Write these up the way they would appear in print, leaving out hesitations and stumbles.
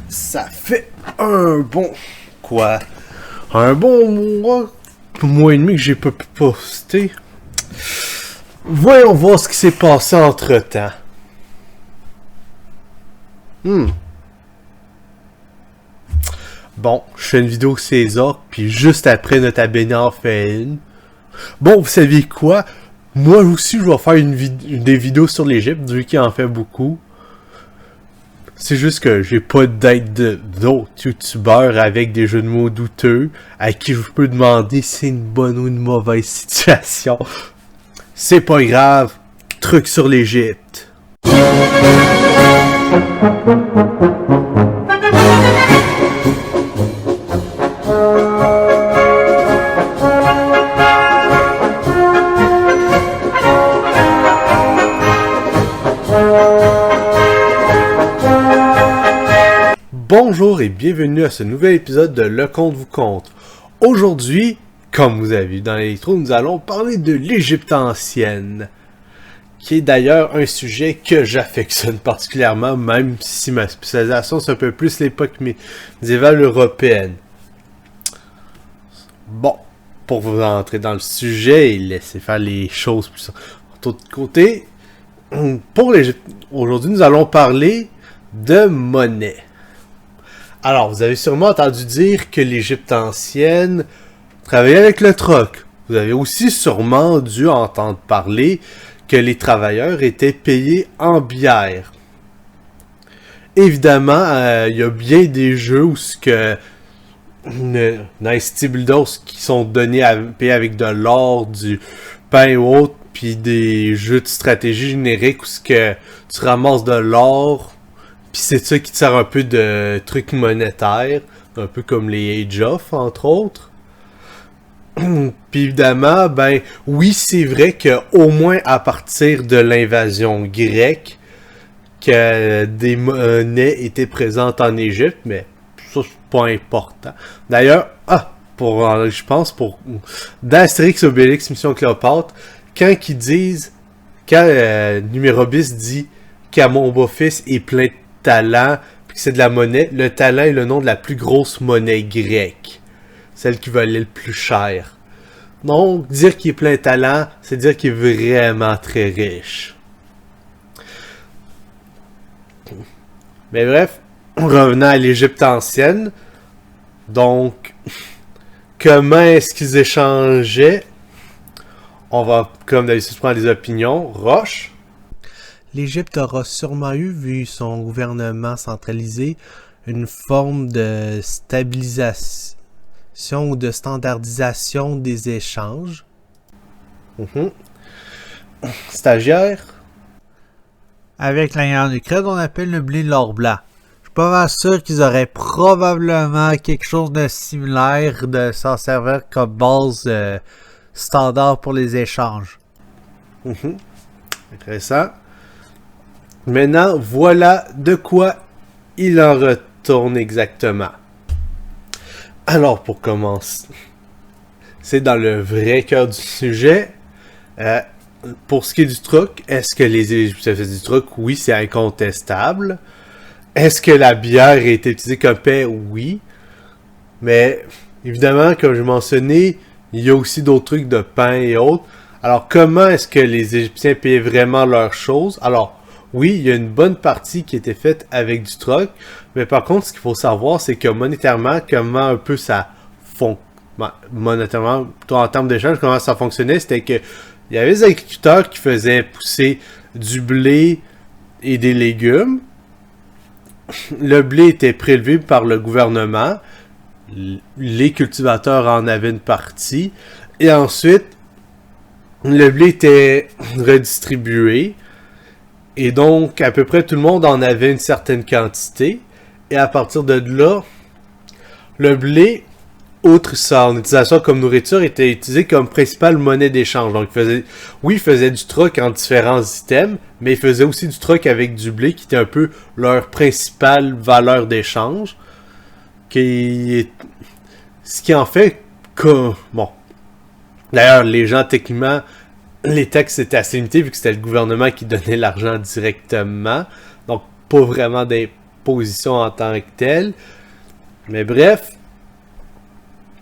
Ça fait un bon... Quoi? Un bon mois et demi que j'ai pas pu poster. Voyons voir ce qui s'est passé entre-temps. Bon, je fais une vidéo avec César, puis juste après, notre abonné en fait une. Bon, vous savez quoi? Moi aussi, je vais faire des vidéos sur l'Égypte, vu qu'il en fait beaucoup. C'est juste que j'ai pas d'aide d'autres youtubeurs avec des jeux de mots douteux à qui je peux demander si c'est une bonne ou une mauvaise situation. C'est pas grave. Truc sur l'Égypte. Bonjour et bienvenue à ce nouvel épisode de Le Conte vous conte. Aujourd'hui, comme vous avez vu dans l'intro, nous allons parler de l'Égypte ancienne, qui est d'ailleurs un sujet que j'affectionne particulièrement, même si ma spécialisation c'est un peu plus l'époque médiévale européenne. Bon, pour vous entrer dans le sujet et laisser faire les choses plus de côté, pour l'Égypte, aujourd'hui nous allons parler de monnaie. Alors, vous avez sûrement entendu dire que l'Égypte ancienne travaillait avec le troc. Vous avez aussi sûrement dû entendre parler que les travailleurs étaient payés en bière. Évidemment, il y a bien des jeux où dans les Stibildos qui sont donnés à payer avec de l'or, du pain ou autre, puis des jeux de stratégie génériques où tu ramasses de l'or. Puis c'est ça qui te sert un peu de trucs monétaires, un peu comme les Age of, entre autres. Puis évidemment, ben oui, c'est vrai que au moins à partir de l'invasion grecque, que des monnaies étaient présentes en Égypte, mais ça c'est pas important. D'ailleurs, je pense d'Astérix Obélix, Mission Cléopâtre, quand Numérobis dit qu'Amon Fils est plein de talent, puis que c'est de la monnaie. Le talent est le nom de la plus grosse monnaie grecque. Celle qui valait le plus cher. Donc, dire qu'il est plein de talent, c'est dire qu'il est vraiment très riche. Mais bref, revenons à l'Égypte ancienne. Donc, comment est-ce qu'ils échangeaient? On va, comme d'habitude, prendre des opinions. Roche? L'Égypte aura sûrement eu, vu son gouvernement centralisé, une forme de stabilisation ou de standardisation des échanges. Stagiaire? Avec la guerre d'Ukraine, on appelle le blé l'or blanc. Je suis pas mal sûr qu'ils auraient probablement quelque chose de similaire de s'en servir comme base standard pour les échanges. Intéressant. Maintenant, voilà de quoi il en retourne exactement. Alors, pour commencer, c'est dans le vrai cœur du sujet. Pour ce qui est du troc, est-ce que les Égyptiens faisaient du troc? Oui, c'est incontestable. Est-ce que la bière est utilisée comme paie? Oui. Mais, évidemment, comme je mentionnais, il y a aussi d'autres trucs de pain et autres. Alors, comment est-ce que les Égyptiens payaient vraiment leurs choses? Alors, oui, il y a une bonne partie qui était faite avec du troc, mais par contre, ce qu'il faut savoir, c'est que monétairement, comment un peu ça monétairement, plutôt en termes d'échange, comment ça fonctionnait, c'était que il y avait des agriculteurs qui faisaient pousser du blé et des légumes. Le blé était prélevé par le gouvernement, les cultivateurs en avaient une partie, et ensuite, le blé était redistribué. Et donc, à peu près tout le monde en avait une certaine quantité. Et à partir de là, le blé, outre son utilisation comme nourriture, était utilisé comme principale monnaie d'échange. Donc, il faisait du troc en différents items, mais il faisait aussi du troc avec du blé, qui était un peu leur principale valeur d'échange. Ce qui en fait que... Bon. D'ailleurs, les gens, techniquement... Les taxes étaient assez limitées vu que c'était le gouvernement qui donnait l'argent directement. Donc, pas vraiment position en tant que telle. Mais bref,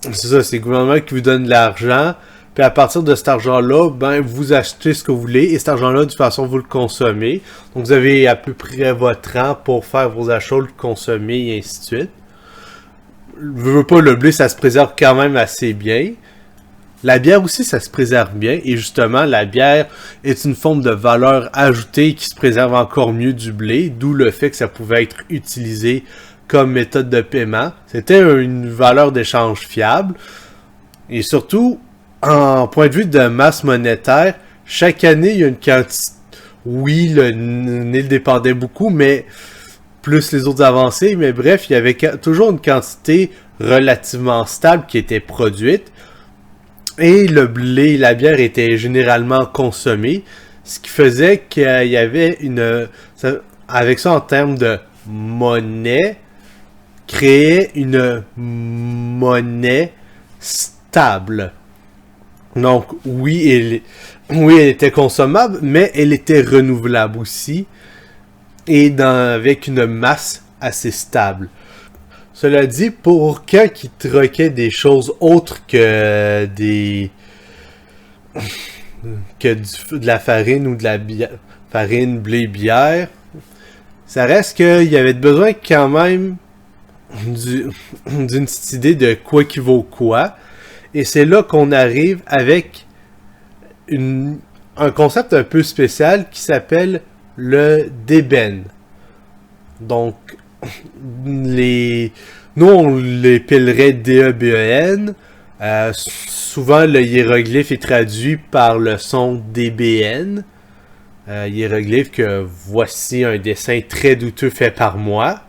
c'est ça, c'est le gouvernement qui vous donne de l'argent. Puis à partir de cet argent-là, ben vous achetez ce que vous voulez. Et cet argent-là, de toute façon, vous le consommez. Donc vous avez à peu près votre rang pour faire vos achats, le consommer et ainsi de suite. Je veux pas, le blé, ça se préserve quand même assez bien. La bière aussi, ça se préserve bien. Et justement, la bière est une forme de valeur ajoutée qui se préserve encore mieux du blé. D'où le fait que ça pouvait être utilisé comme méthode de paiement. C'était une valeur d'échange fiable. Et surtout, en point de vue de masse monétaire, chaque année, il y a une quantité... Oui, le Nil dépendait beaucoup, mais plus les autres avancées. Mais bref, il y avait toujours une quantité relativement stable qui était produite. Et le blé et la bière étaient généralement consommés. Ce qui faisait qu'il y avait avec ça en termes de monnaie, créait une monnaie stable. Donc, oui, elle était consommable, mais elle était renouvelable aussi. Et avec une masse assez stable. Cela dit, pour quand qui troquait des choses autres que de la farine ou de la farine, blé, bière, ça reste qu'il y avait besoin quand même d'une petite idée de quoi qui vaut quoi. Et c'est là qu'on arrive avec un concept un peu spécial qui s'appelle le débène. Donc, nous on les pilerait D-E-B-E-N. Souvent le hiéroglyphe est traduit par le son DBN. Hiéroglyphe que voici un dessin très douteux fait par moi.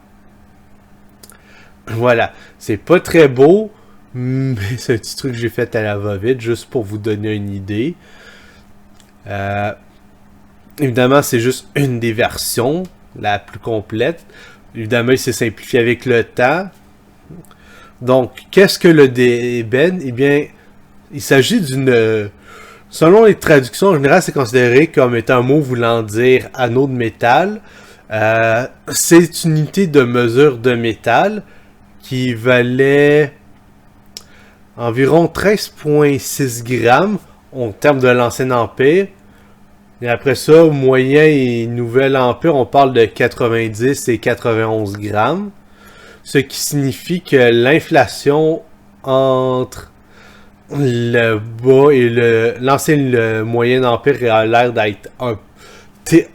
Voilà, c'est pas très beau, mais c'est un petit truc que j'ai fait à la va-vite juste pour vous donner une idée. Évidemment, c'est juste une des versions, la plus complète. Évidemment, il s'est simplifié avec le temps. Donc, qu'est-ce que le débène? Eh bien, il s'agit d'une... Selon les traductions, en général, c'est considéré comme étant un mot voulant dire anneau de métal. C'est une unité de mesure de métal qui valait environ 13,6 grammes en termes de l'Ancien Empire. Et après ça, au Moyen et Nouvel Empire, on parle de 90 et 91 grammes. Ce qui signifie que l'inflation entre le bas et l'Ancien et le Moyen Empire a l'air d'être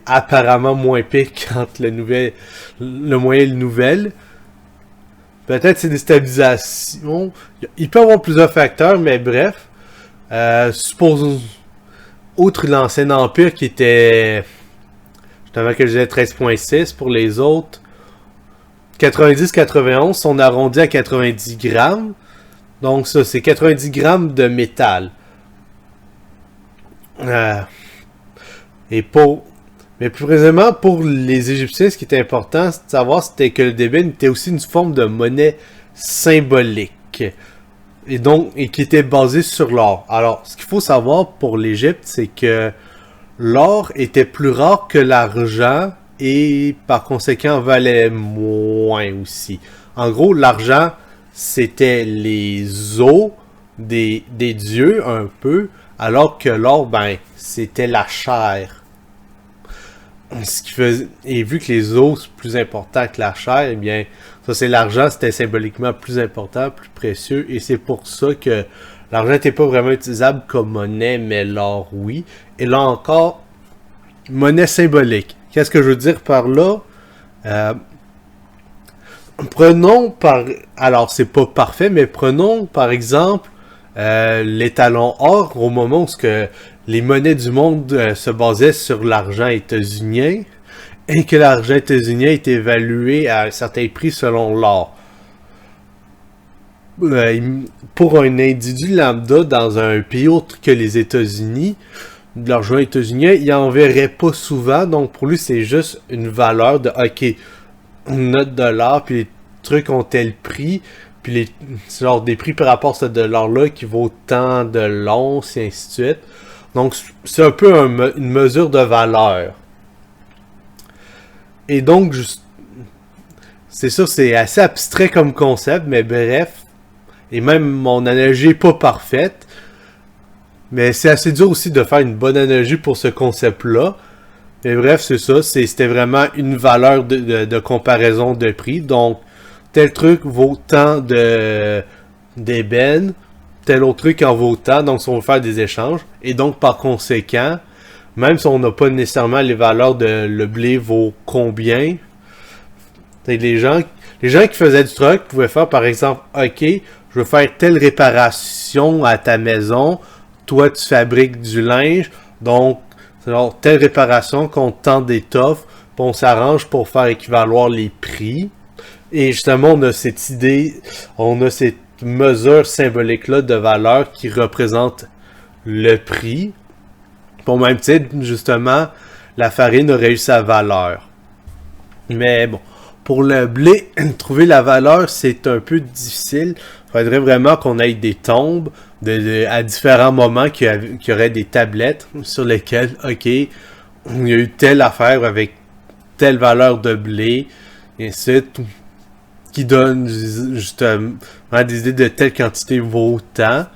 apparemment moins pire qu'entre le Moyen et le Nouvel. Peut-être c'est des stabilisations. Il peut y avoir plusieurs facteurs, mais bref. Supposons... Outre l'Ancien Empire qui était... Justement que je disais 13,6 pour les autres. 90-91 sont arrondis à 90 grammes. Donc ça, c'est 90 grammes de métal. Mais plus précisément, pour les Égyptiens, ce qui était important, c'est de savoir c'était que le débène était aussi une forme de monnaie symbolique. Et qui était basé sur l'or. Alors, ce qu'il faut savoir pour l'Égypte, c'est que l'or était plus rare que l'argent et par conséquent valait moins aussi. En gros, l'argent, c'était les os des dieux un peu, alors que l'or, ben, c'était la chair. Et vu que les os sont plus importants que la chair, eh bien, ça c'est l'argent, c'était symboliquement plus important, plus précieux, et c'est pour ça que l'argent n'était pas vraiment utilisable comme monnaie, mais l'or oui. Et là encore, monnaie symbolique. Qu'est-ce que je veux dire par là? Alors c'est pas parfait, mais prenons par exemple l'étalon or au moment où les monnaies du monde se basaient sur l'argent états-unien et que l'argent états-unien est évalué à un certain prix selon l'or. Pour un individu lambda dans un pays autre que les États-Unis, l'argent états-unien, il en verrait pas souvent, donc pour lui c'est juste une valeur de ok, notre dollar, puis les trucs ont tel prix, puis c'est genre des prix par rapport à ce dollar-là qui vaut tant de l'once, et ainsi de suite. Donc, c'est un peu une mesure de valeur. Et donc, c'est sûr, c'est assez abstrait comme concept, mais bref. Et même mon analogie n'est pas parfaite. Mais c'est assez dur aussi de faire une bonne analogie pour ce concept-là. Mais bref, c'est ça. C'était vraiment une valeur de comparaison de prix. Donc, tel truc vaut tant d'ébène, tel autre truc en vaut tant. Donc, si on veut faire des échanges. Et donc, par conséquent, même si on n'a pas nécessairement les valeurs de le blé vaut combien, les gens qui faisaient du truck pouvaient faire, par exemple, OK, je veux faire telle réparation à ta maison. Toi, tu fabriques du linge. Donc, c'est genre telle réparation compte tant d'étoffes. Puis on s'arrange pour faire équivaloir les prix. Et justement, on a cette idée, on a cette mesure symbolique-là de valeur qui représente le prix. Pour même titre, justement, la farine aurait eu sa valeur. Mais bon, pour le blé, trouver la valeur, c'est un peu difficile. Il faudrait vraiment qu'on ait des tombes à différents moments qu'il y aurait des tablettes sur lesquelles, OK, il y a eu telle affaire avec telle valeur de blé, et ainsi de suite, qui donne justement des idées de telle quantité vaut tant.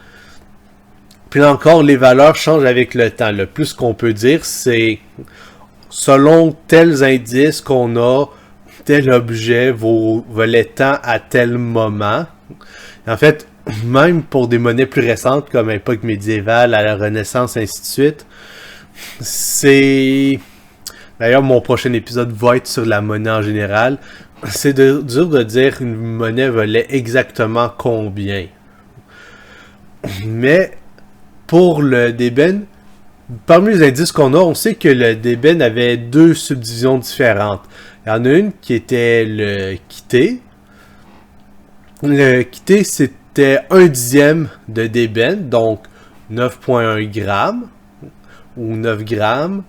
Puis là encore, les valeurs changent avec le temps. Le plus qu'on peut dire, c'est selon tels indices qu'on a, tel objet valait tant à tel moment. En fait, même pour des monnaies plus récentes, comme à l'époque médiévale, à la Renaissance, ainsi de suite, c'est... D'ailleurs, mon prochain épisode va être sur la monnaie en général. C'est dur de dire une monnaie valait exactement combien. Mais pour le débène, parmi les indices qu'on a, on sait que le débène avait deux subdivisions différentes. Il y en a une qui était le quitté. Le quitté, c'était 1/10 de débène, donc 9,1 grammes, ou 9 grammes,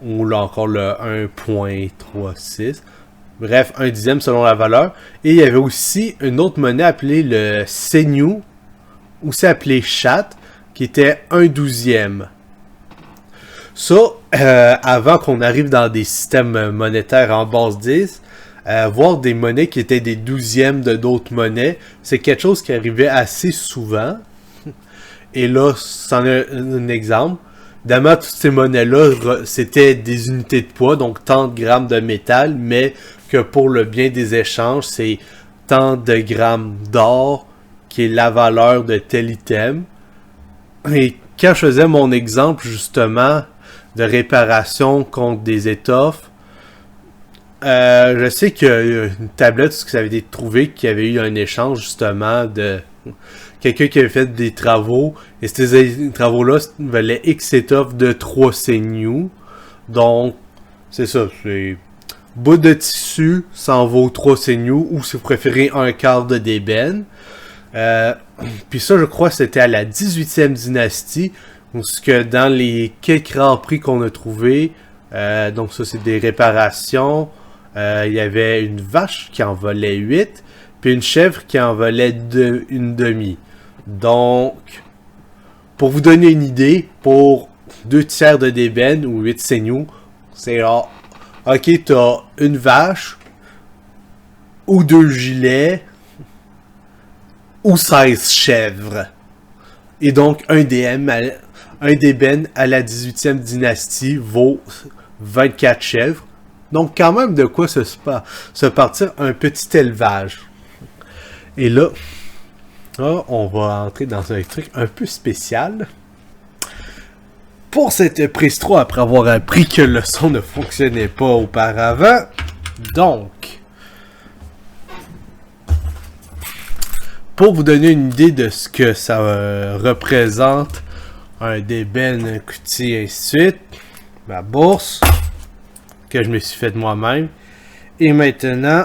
ou là encore le 1,36. Bref, 1/10 selon la valeur. Et il y avait aussi une autre monnaie appelée le seignou, aussi appelé chat, qui était 1/12. Ça, avant qu'on arrive dans des systèmes monétaires en base 10, voir des monnaies qui étaient des 12e de d'autres monnaies, c'est quelque chose qui arrivait assez souvent. Et là, c'en est un exemple. Évidemment, toutes ces monnaies-là, c'était des unités de poids, donc tant de grammes de métal, mais que pour le bien des échanges, c'est tant de grammes d'or qui est la valeur de tel item. Et quand je faisais mon exemple, justement, de réparation contre des étoffes, je sais qu'il y a une tablette où ça avait été trouvé qu'il y avait eu un échange, justement, de quelqu'un qui avait fait des travaux, et ces travaux-là valaient X étoffes de 3 seignou. Donc, c'est ça, c'est bout de tissu, ça en vaut 3 seignou, ou si vous préférez, un quart de d'ébène. Puis ça, je crois, c'était à la 18e dynastie, parce que dans les quelques rares prix qu'on a trouvés, donc ça, c'est des réparations, il y avait une vache qui en valait 8, puis une chèvre qui en valait une demi. Donc, pour vous donner une idée, pour 2/3 de d'ébène ou 8 seignou, c'est genre, ok, t'as une vache, ou 2 gilets, ou 16 chèvres. Et donc, un d'ébène à la 18e dynastie vaut 24 chèvres. Donc, quand même de quoi se partir un petit élevage. Et là, on va entrer dans un truc un peu spécial. Pour cette prise 3, après avoir appris que le son ne fonctionnait pas auparavant, donc, pour vous donner une idée de ce que ça représente, un débène, un coutil, et ainsi de suite, ma bourse, que je me suis faite moi-même, et maintenant,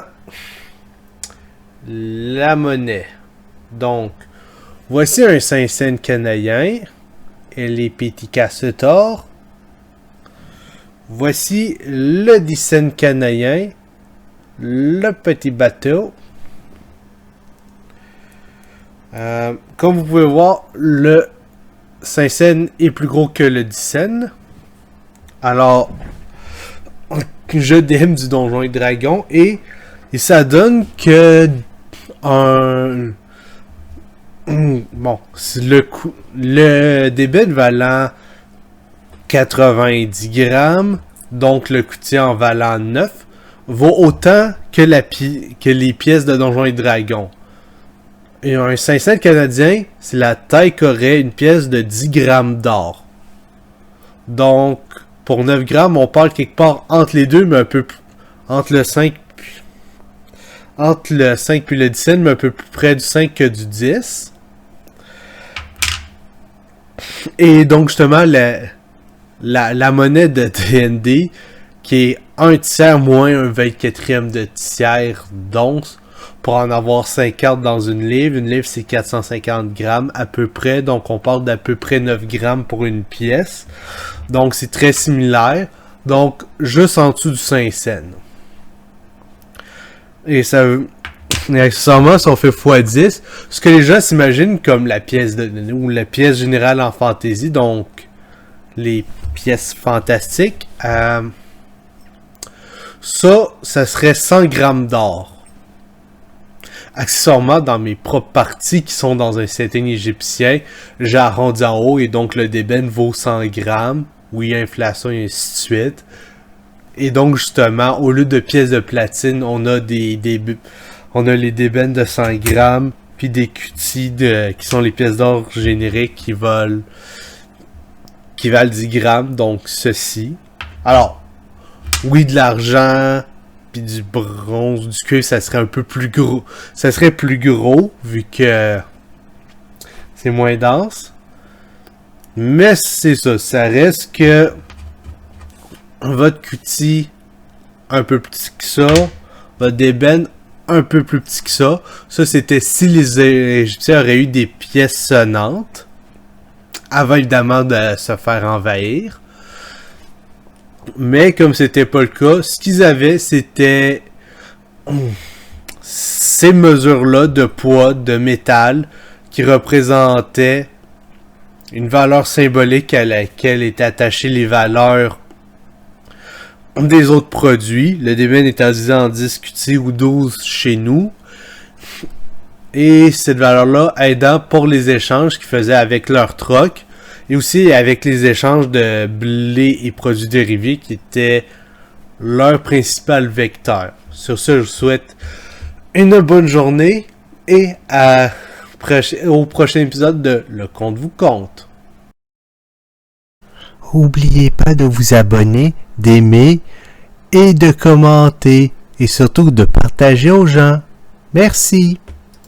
la monnaie. Donc, voici un 5 cents canadien, et les petits cassetors. Voici le 10 cents canadien, le petit bateau. Comme vous pouvez voir, le 5 cents est plus gros que le 10 cents. Alors, je DM du Donjon et Dragon, et Et ça donne que le d'ébène valant 90 grammes, donc le coûtier en valant 9, vaut autant que les pièces de Donjons et Dragons. Et un 500 canadien, c'est la taille qu'aurait une pièce de 10 grammes d'or. Donc, pour 9 grammes, on parle quelque part entre les deux, mais un peu entre le 5 puis le 17, mais un peu plus près du 5 que du 10. Et donc, justement, la monnaie de D&D, qui est un tiers moins un 24e de tiers d'once, pour en avoir 50 dans une livre. Une livre, c'est 450 grammes à peu près. Donc, on parle d'à peu près 9 grammes pour une pièce. Donc, c'est très similaire. Donc, juste en dessous du 5 cents. Et ça... Et accessoirement, si on fait x10, ce que les gens s'imaginent comme la pièce ou la pièce générale en fantasy, donc les pièces fantastiques, ça serait 100 grammes d'or. Accessoirement, dans mes propres parties qui sont dans un setting égyptien, j'ai arrondi en haut et donc le d'ébène vaut 100 grammes. Oui, inflation et ainsi de suite. Et donc, justement, au lieu de pièces de platine, on a on a les d'ébène de 100 grammes, puis des cuties qui sont les pièces d'or génériques qui valent 10 grammes, donc ceci. Alors, oui, de l'argent, puis du bronze, du cuivre, ça serait un peu plus gros. Ça serait plus gros, vu que c'est moins dense. Mais c'est ça, ça reste que votre cutie un peu plus petit que ça, votre d'ébène un peu plus petit que ça. Ça, c'était si les Égyptiens auraient eu des pièces sonnantes, avant évidemment de se faire envahir. Mais comme c'était pas le cas, ce qu'ils avaient, c'était ces mesures-là de poids, de métal, qui représentaient une valeur symbolique à laquelle étaient attachées les valeurs des autres produits. Le d'ébène est divisé en 10 QT ou 12 chez nous. Et cette valeur-là aidant pour les échanges qu'ils faisaient avec leur troc. Et aussi avec les échanges de blé et produits dérivés qui étaient leur principal vecteur. Sur ce, je vous souhaite une bonne journée et au prochain épisode de Le Conte vous conte. N'oubliez pas de vous abonner, d'aimer et de commenter et surtout de partager aux gens. Merci.